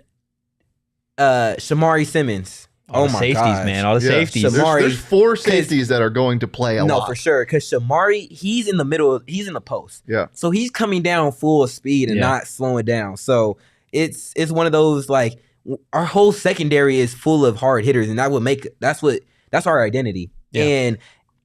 Shamari Simmons. All the my safeties, gosh. man. All the safeties. Shamari- There's 4 safeties that are going to play a lot. No, for sure. Because Shamari, he's in the middle. He's in the post. Yeah. So he's coming down full speed and not slowing down. So it's one of those like our whole secondary is full of hard hitters, and that's our identity. Yeah. And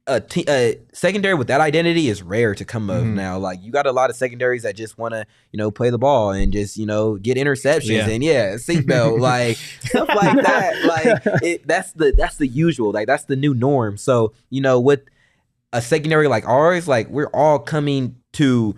a secondary with that identity is rare to come of now. Like you got a lot of secondaries that just want to play the ball and just get interceptions and seatbelt like stuff like that. Like that's the usual. Like that's the new norm. So with a secondary like ours, like we're all coming to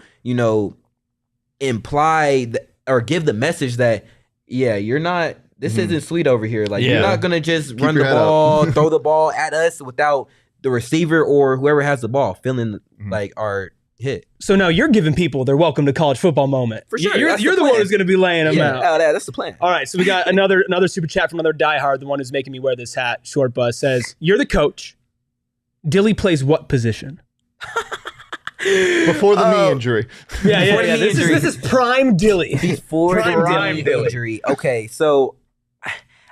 imply or give the message that you're not. This isn't sweet over here. Like you're not gonna just run the your head ball, throw the ball at us without the receiver or whoever has the ball feeling like our hit. So now you're giving people their welcome to college football moment. For sure, You're that's the the one plan. who's going to be laying them out. Oh, that's the plan. All right, so we got another super chat from another diehard, the one who's making me wear this hat. Short Buzz says, "You're the coach. Dilly plays what position?" Before the knee injury. Yeah. Before the knee injury. This is prime Dilly. Before Prime the Dilly. injury. Okay, so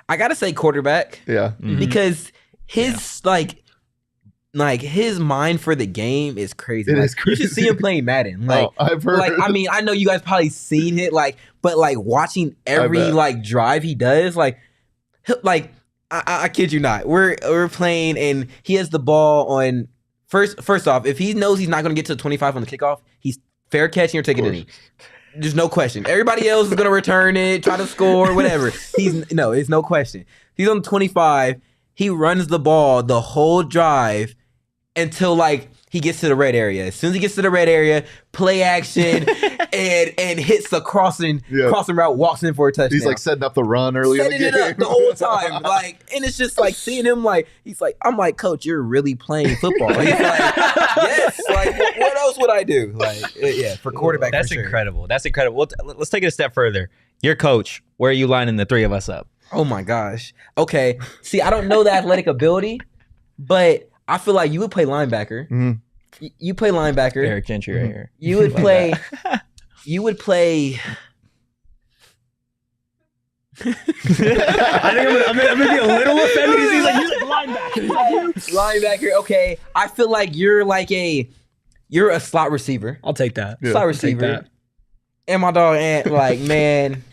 I gotta say quarterback Yeah. because his like his mind for the game is crazy. It Like, is crazy. You should see him playing Madden. Like, I've heard. like I mean, I know you guys probably seen it. Like, but like watching every bet. like drive he does, like I kid you not. We're playing and he has the ball on first off. If he knows he's not going to get to the 25 on the kickoff, he's fair catching or taking a knee. There's no question. Everybody else is going to return it, try to score, whatever. It's no question. He's on the 25. He runs the ball the whole drive until like he gets to the red area. As soon as he gets to the red area, play action and hits the crossing route, walks in for a touchdown. He's like setting up the run early in the Setting game. it up the whole time. And it's just like seeing him I'm like, Coach, you're really playing football. He's like, yes. Like, what else would I do? For quarterback. That's incredible. That's incredible. Let's take it a step further. Your coach, where are you lining the three of us up? Oh my gosh. Okay. See, I don't know the athletic ability, but I feel like you would play linebacker. Mm-hmm. You play linebacker. Eric Gentry right here. You would play. You would play. I think I'm gonna be a little offended. He's like linebacker. Linebacker. Okay. I feel like you're you're a slot receiver. I'll take that. Yeah. Slot receiver. And my dog Ant, man.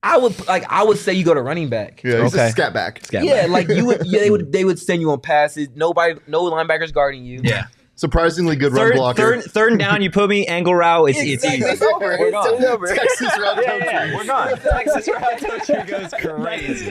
I would say you go to running back. Yeah, he's a scat back. Yeah, like you would. Yeah, they would send you on passes. No linebackers guarding you. Yeah. Surprisingly good run blocker. Third and down, you put me angle route. It's easy. It's over. We're gone. It's over. Texas route coach. We're gone. Texas route coach goes crazy.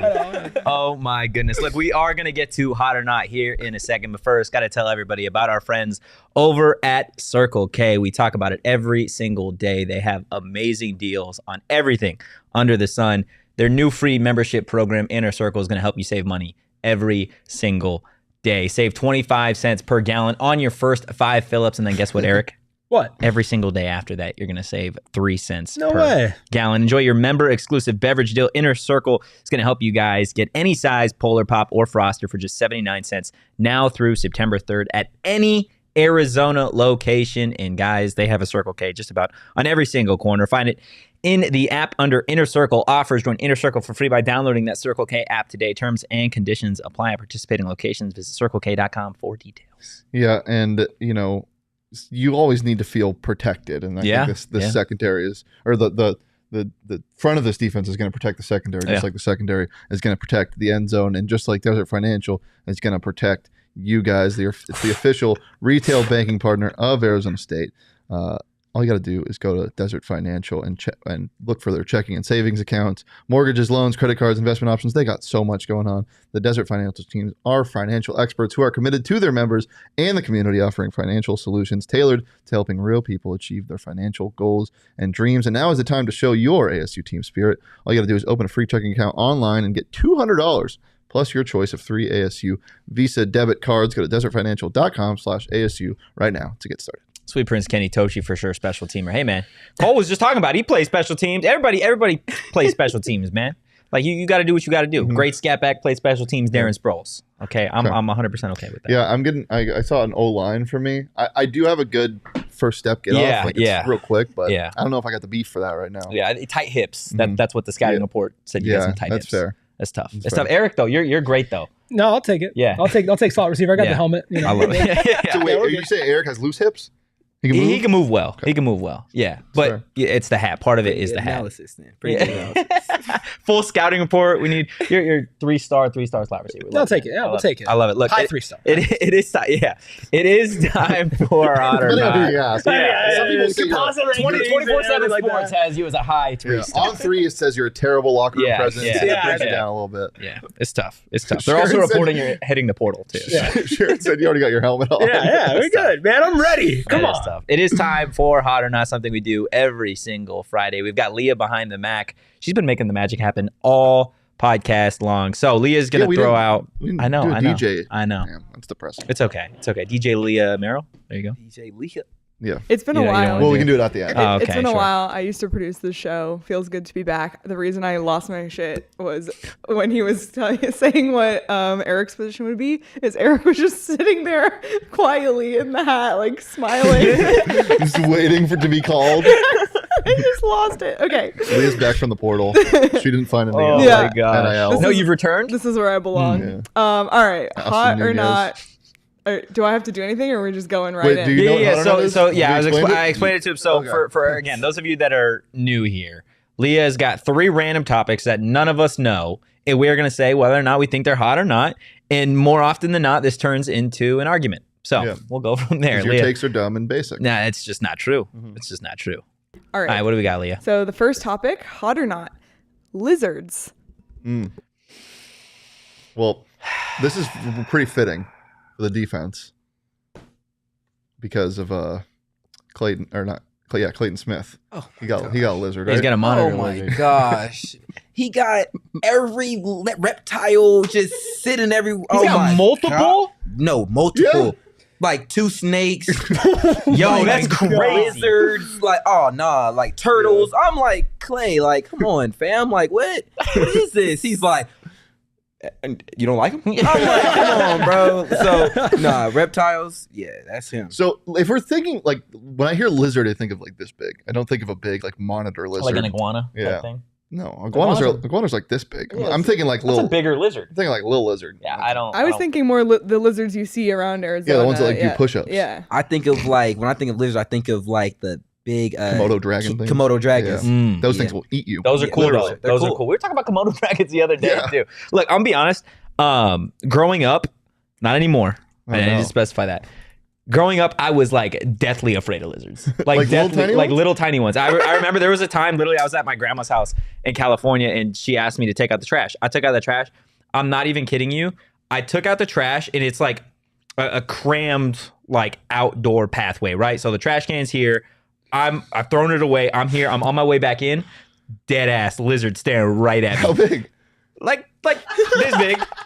Oh my goodness! Look, we are gonna get to hot or not here in a second, but first, got to tell everybody about our friends over at Circle K. We talk about it every single day. They have amazing deals on everything under the sun. Their new free membership program, Inner Circle, is gonna help you save money every single day. Save 25 cents per gallon on your first 5 fill-ups, and then guess what, Eric? What? Every single day after that, you're going to save 3 cents No per way. gallon. Enjoy your member-exclusive beverage deal. Inner Circle is going to help you guys get any size Polar Pop or Froster for just 79 cents now through September 3rd at any Arizona location. And guys, they have a Circle K just about on every single corner. Find it in the app under Inner Circle offers. Join Inner Circle for free by downloading that Circle K app today. Terms and conditions apply at participating locations. Visit circlek.com for details. Yeah, and you always need to feel protected, and I think this secondary is, or the front of this defense is going to protect the secondary, just like the secondary is going to protect the end zone, and just like Desert Financial is going to protect you guys. It's the official retail banking partner of Arizona State. All you got to do is go to Desert Financial and look for their checking and savings accounts, mortgages, loans, credit cards, investment options. They got so much going on. The Desert Financial teams are financial experts who are committed to their members and the community, offering financial solutions tailored to helping real people achieve their financial goals and dreams. And now is the time to show your ASU team spirit. All you got to do is open a free checking account online and get $200 plus your choice of 3 ASU Visa debit cards. Go to desertfinancial.com/ASU right now to get started. Sweet Prince Kenny Totri for sure, special teamer. Hey man, Cole was just talking about he plays special teams. Everybody plays special teams, man. Like you got to do what you got to do. Mm-hmm. Great scat back, play special teams. Darren Sproles. Okay, I'm 100% okay with that. Yeah, I saw an O-line for me. I do have a good first step get off. Like it's real quick, but I don't know if I got the beef for that right now. Yeah, tight hips. That's what the scouting report said. You got some tight hips. That's fair. That's tough. That's tough. Eric though, you're great though. No, I'll take it. Yeah, I'll take slot receiver. I got the helmet. You know. I love it. So wait, you say Eric has loose hips? He can move well. Okay. He can move well. Yeah, but it's the hat. Part of it is the hat. Analysis, then. Analysis. Full scouting report. We need your 3-star slot receiver. I'll take it. Yeah, we'll take it. I love it. Look, high 3-star. It is. Yeah, it is time for hot or not. Some people say 24/7 Sports has you as a high 3-star. On 3, it says you're a terrible locker room presence. Yeah. It brings you down a little bit. Yeah, it's tough. It's tough. They're also reporting you're hitting the portal too. Yeah. Sharon said you already got your helmet on. Yeah, we're good, man. I'm ready. Come on. Tough. It is time for hot or not, something we do every single Friday. We've got Leah behind the Mac. She's been making the magic happen all podcast long. So Leah's gonna throw out. I know. DJ. I know. Man, that's depressing. It's okay. DJ Leah Merrill. There you go. DJ Leah. Yeah. It's been a while. Well, we can do it at the end. Oh, okay, It's been a sure. while. I used to produce this show. Feels good to be back. The reason I lost my shit was when he was saying what Eric's position would be. Is Eric was just sitting there quietly in the hat, like smiling. Just waiting for it to be called. I just lost it. Okay. Leah's back from the portal. She didn't find anything else. Yeah. my gosh. NIL. No, you've returned? This is where I belong. Yeah. All right. Austin Hot or Nunez. not? Do I have to do anything, or are we just going right Wait, in? do you know what hot or not is? So Did yeah, you explain I explained it to him. So Okay. for again, those of you that are new here, Leah has got 3 random topics that none of us know, and we're going to say whether or not we think they're hot or not. And more often than not, this turns into an argument. So we'll go from there. Your Leah, takes are dumb and basic. nah, it's just not true. It's just not true. All All right, what do we got, Leah? So the first topic, hot or not? Lizards. Well, this is pretty fitting for the defense. because of Clayton or not. Yeah, Clayton Smith. Oh, he got a lizard. Right? He's got a monitor. Oh my gosh. He got every reptile just sitting every. He's got multiple? God. No, multiple. Yeah. Like 2 snakes. Yo, that's crazy. Lizards. Like, oh, nah. Like turtles. I'm like, Clay, like, come on, fam. Like, what is this? He's like, you don't like him? I'm like, come on, bro. So, nah, reptiles. Yeah, that's him. So if we're thinking like when I hear lizard, I think of like this big. I don't think of a big like monitor lizard. Like an iguana Yeah. type thing. No, iguanas like this big. Yeah, I'm thinking like That's little. a bigger lizard. I'm thinking like little lizard. Yeah, I was thinking more the lizards you see around Arizona. Yeah, the ones that like do push-ups. Yeah. I think of like, when I think of lizards, I think of like the big Komodo dragon things. Komodo dragons. Yeah. Mm. Those things will eat you. Those are cool literally. though. They're Those cool. are cool. We were talking about Komodo dragons the other day Yeah. too. Look, I'm gonna be honest. Growing up, not anymore. Oh, I need no. to specify that. Growing up, I was like deathly afraid of lizards. Like, little tiny like ones? little tiny ones. I remember there was a time, literally, I was at my grandma's house in California, and she asked me to take out the trash. I took out the trash. I'm not even kidding you. I took out the trash, and it's like a crammed like outdoor pathway, right? So the trash can's here. I've thrown it away. I'm here. I'm on my way back in. Dead ass lizard staring right at me. How big? Like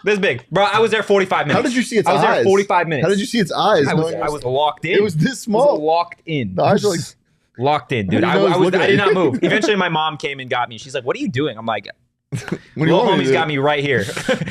this big, bro. I was there 45 minutes. How did you see its I was eyes? there 45 minutes. How did you see its eyes? I was locked in. It was this I was small. locked in. The eyes are like. Locked in, dude. How do you know I it's looking at did you? not move. Eventually, my mom came and got me. She's like, "What are you doing?" I'm like, What do you "Little want me to homie's do? got me right here."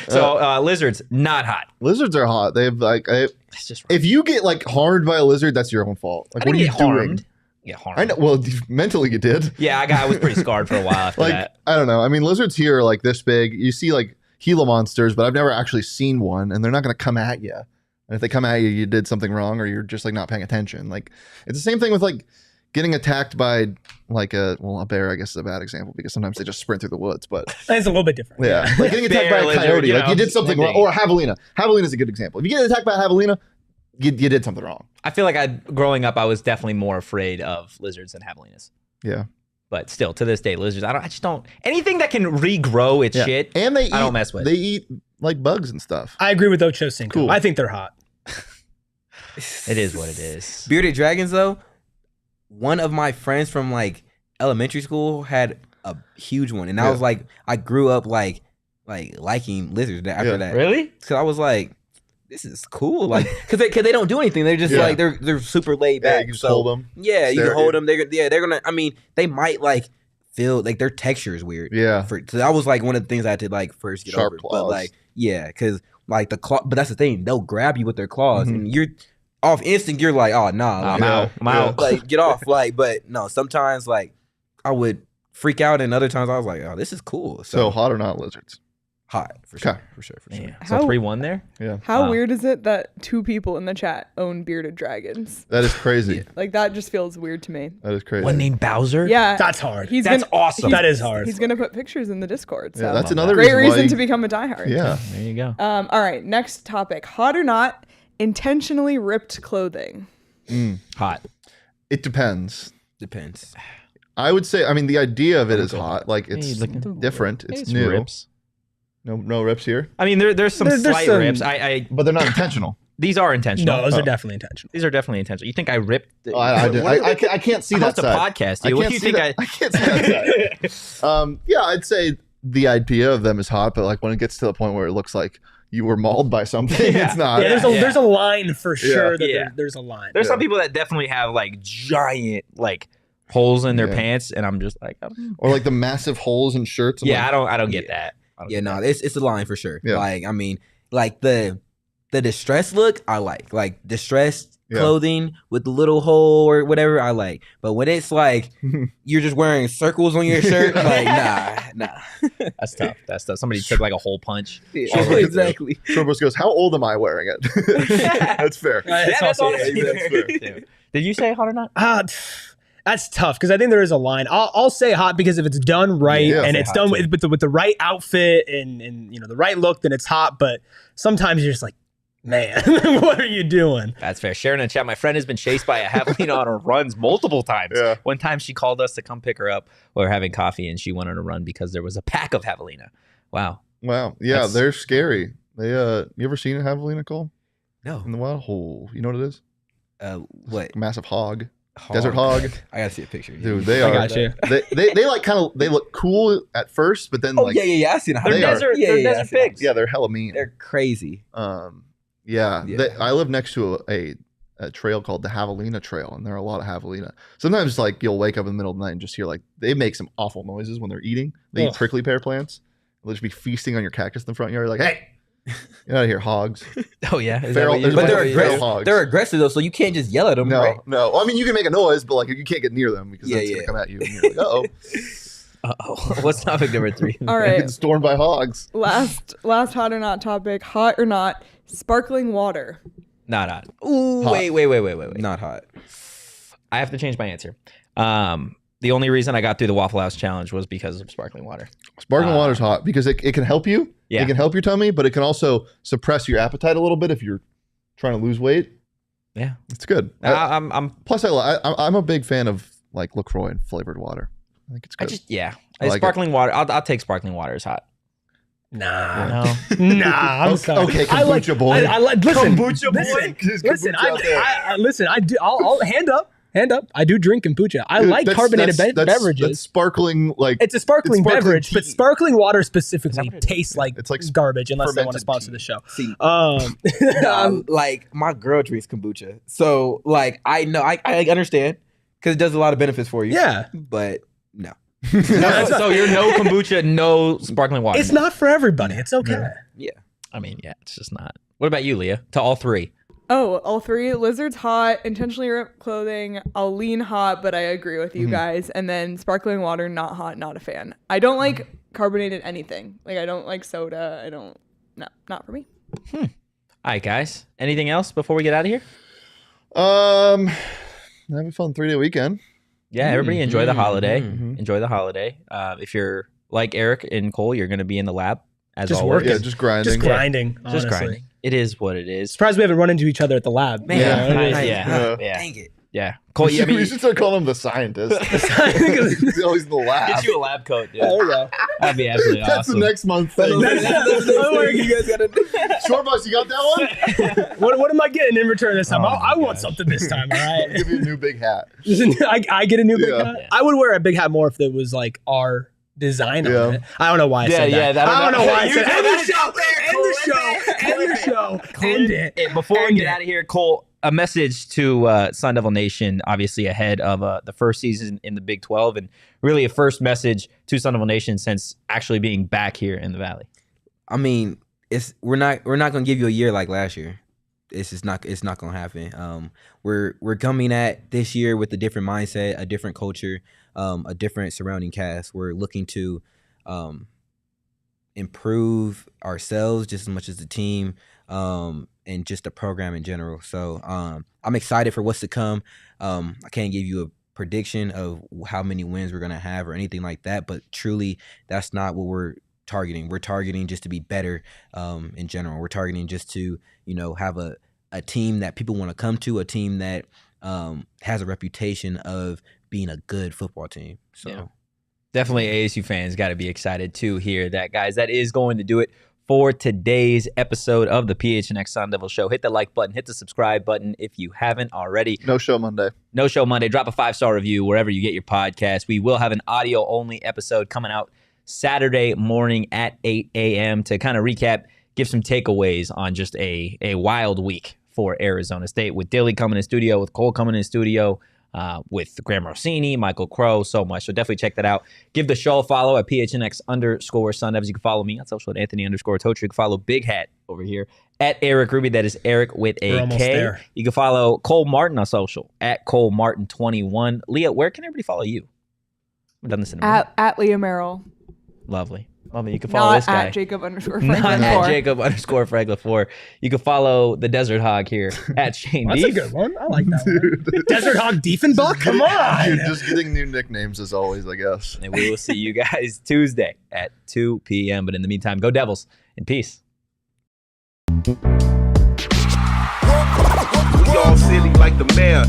So lizards, not hot. Lizards are hot. They have like. It's just If you get like harmed by a lizard, that's your own fault. Like, I what are didn't you get doing? harmed. Get harmed. I know. Well, mentally you did. Yeah, I was pretty scarred for a while after Like that. I don't know. I mean, lizards here are like this big. You see like Gila monsters, but I've never actually seen one, and they're not going to come at you. And if they come at you, you did something wrong, or you're just like not paying attention. Like it's the same thing with like getting attacked by like a bear. I guess is a bad example because sometimes they just sprint through the woods. But It's a little bit different. yeah, like getting attacked by Bear, a lizard, coyote, you like you know, did something same wrong, thing. or a javelina. Javelina is a good example. If you get attacked by a javelina, you did something wrong. I feel like growing up, I was definitely more afraid of lizards than javelinas. Yeah. But still, to this day, lizards, I just don't. Anything that can regrow its Yeah. shit, And they I don't eat- mess with. They eat like bugs and stuff. I agree with Ocho Cinco. Cool. I think they're hot. It is what it is. Bearded dragons, though, one of my friends from like elementary school had a huge one, and I Yeah. was like, I grew up like liking lizards after Yeah. that. Really? Because I was like, this is cool, like because they don't do anything. They're just Yeah. like they're super laid Yeah, back. you can just So, hold them. Yeah, you stare can at hold you. them. They're gonna. I mean, they might like feel like their texture is weird. Yeah. So that was like one of the things I had to like first get Sharp over. claws. But like, yeah, because like the claw. But that's the thing. They'll grab you with their claws, Mhm. and you're off instinct. You're like, oh nah, I'm like, out. I'm out. like get off. Like, but no. Sometimes like I would freak out, and other times I was like, oh, this is cool. So hot or not lizards? hot for sure, Okay. for sure. Yeah. How- So 3-1 there. Yeah. How Wow. weird is it that 2 people in the chat own bearded dragons? That is crazy. Like that just feels weird to me. That is crazy. One named Bowser. Yeah, That's hard. That's awesome. That is hard. He's gonna put pictures in the Discord. So Yeah, that's Love another great reason, why reason you- to become a diehard. Yeah. There you go. All right, next topic: hot or not, intentionally ripped clothing. Hot. It depends. Depends. I would say. I mean, the idea of it is go hot. Like it's Hey, look- different. It's It's new. rips. No rips here, I mean, there's some There's slight some- rips. I but they're not intentional. these are intentional. No, those Oh. are definitely intentional. These are definitely intentional. You think I ripped? Oh, I did. I can't see I that host a side. podcast, I dude. What can't do you see think? that. I can't see that side. Yeah, I'd say the idea of them is hot, but like when it gets to the point where it looks like you were mauled by something, Yeah. it's not. Yeah, there's a line for Yeah. sure that Yeah. there's a line. There's some Yeah. people that definitely have like giant like holes in their Yeah. pants, and I'm just like, Or like the massive holes in shirts. I'm yeah, like, I don't get that. I don't Yeah, get no, that. it's a line for sure. Yeah. Like, I mean, like the distressed look, I like distressed Yeah. clothing with the little hole or whatever, I like. But when it's like you're just wearing circles on your shirt, like nah. That's tough. That's tough. Somebody took like a hole punch. Exactly. Shorbos goes, how old am I wearing it? That's fair. That's also- honestly that's fair. fair. Did you say hot or not? That's tough because I think there is a line. I'll say hot because if it's done right Yeah, and say it's hot done too. with the right outfit and you know the right look, then it's hot. But sometimes you're just like, man, what are you doing? That's fair. Sharon in the chat, my friend has been chased by a javelina on her runs multiple times. Yeah. One time she called us to come pick her up. We were having coffee and she went on a run because there was a pack of javelina. Wow. Wow. Yeah, That's- they're scary. They you ever seen a javelina, Cole? No. In the wild? Oh, you know what it is? What? Massive hog. Desert hog. I gotta see a picture. Dude, they I are. got you. They like kind of they look cool at first, but then like I seen They're They desert, Yeah, they're yeah, desert I see. pigs. yeah, they're hella mean. They're crazy. Yeah. I live next to a trail called the Javelina Trail, and there are a lot of javelina. Sometimes like you'll wake up in the middle of the night and just hear like they make some awful noises when they're eating. They eat Ugh. prickly pear plants. They'll just be feasting on your cactus in the front yard. Like, hey, get out of here, hogs. Oh yeah, is that Feral- what you- there's But they're like aggressive. feral hogs. They're aggressive though, so you can't just yell at them. No, right? no. Well, I mean, you can make a noise, but like you can't get near them because Yeah, that's yeah. gonna come at you. And you're like, oh, Uh-oh. What's topic number 3? All right. stormed by hogs. Last hot or not topic. Hot or not, sparkling water. Not hot. Ooh, Hot. wait. Not hot. I have to change my answer. The only reason I got through the Waffle House challenge was because of sparkling water. Sparkling water's hot because it can help you. Yeah. It can help your tummy, but it can also suppress your appetite a little bit if you're trying to lose weight. Yeah, It's good. I'm Plus, I'm a big fan of like LaCroix and flavored water. I think it's I good. just yeah. I like Sparkling water. I'll take sparkling water as hot. Nah. No. Nah, I'm sorry. okay, I like kombucha boy. I like. Listen, Kombucha boy. Listen, Kombucha out there. listen. I do. I'll hand up. I do drink kombucha. I like That's- carbonated that's beverages. sparkling like It's a sparkling sparkling beverage, but tea. sparkling water specifically what it is? tastes like It's like garbage unless they want to fermented sponsor tea. the show. See, Like my girl drinks kombucha, so like I know I understand because it does a lot of benefits for you. yeah, but no. So you're no kombucha, no sparkling water. it's not for everybody. It's okay. I mean, yeah, it's just not. What about you, Leah? To all 3. Oh, all 3. Lizards hot, intentionally ripped clothing. I'll lean hot, but I agree with you guys. And then sparkling water, not hot, not a fan. I don't like carbonated anything. Like I don't like soda. No, not for me. All right, guys. Anything else before we get out of here? have a fun 3-day weekend. Yeah, everybody enjoy the holiday. Mhm. Enjoy the holiday. If you're like Eric and Cole, you're going to be in the lab as Just always. working. Yeah, just grinding. Just grinding. Just honestly. grinding. It is what it is. Surprised we haven't run into each other at the lab. Man, Yeah. You know, it is- Yeah. Dang it. Yeah. Cole, we, I should, mean, we should start calling him the scientist. He's always in the lab. get you a lab coat, dude. There we go. That'd be absolutely That's awesome. the next month thing. Don't worry, you guys gotta do. Short Bus, you got that one? What am I getting in return this time? Oh I my want gosh. something this time, all I'll right? give you a new big hat. I get a new big Yeah. hat. I would wear a big hat more if it was like our design Yeah. on it. I don't know why I Yeah, said yeah, that. I don't know why I You said said that. that. End the show. End it. Before we End get it. out of here, Cole, a message to Sun Devil Nation, obviously ahead of the first season in the Big 12, and really a first message to Sun Devil Nation since actually being back here in the Valley. I mean, we're not gonna give you a year like last year. It's not gonna happen. We're coming at this year with a different mindset, a different culture, a different surrounding cast. We're looking to improve ourselves just as much as the team, and just the program in general. So I'm excited for what's to come. I can't give you a prediction of how many wins we're gonna have or anything like that, but truly that's not what we're targeting. We're targeting just to be better in general. We're targeting just to, have a team that people want to come to, a team that has a reputation of being a good football team. So Yeah. Definitely ASU fans got to be excited to hear that, guys. That is going to do it for today's episode of the PHNX Sun Devils Show. Hit the like button, hit the subscribe button if you haven't already. No show Monday. No Show Monday. Drop a 5-star review wherever you get your podcast. We will have an audio-only episode coming out Saturday morning at 8 a.m. to kind of recap, give some takeaways on just a wild week for Arizona State, with Dilly coming in studio, with Cole coming in studio, with Graham Rossini, Michael Crow, so much. So definitely check that out. Give the show a follow at PHNX_Sun Devils. You can follow me on social at Anthony_Totri. You can follow Big Hat over here at Erik Ruby. That is Eric with We're a almost K. there. You can follow Cole Martin on social at ColeMartin21. Leah, where can everybody follow you? I've done this in a minute. At Leah Merrill, Lovely. You can follow not this guy. at Jacob_Franklin4. Not at Jacob_Franklin4. You can follow the Desert Hog here at Shane That's a Deef. good one. I like that one. Desert Hog Dieffenbach? Come on. Dude, just getting new nicknames as always, I guess. And we will see you guys Tuesday at 2 p.m. But in the meantime, go Devils and peace. We all silly like the mayor.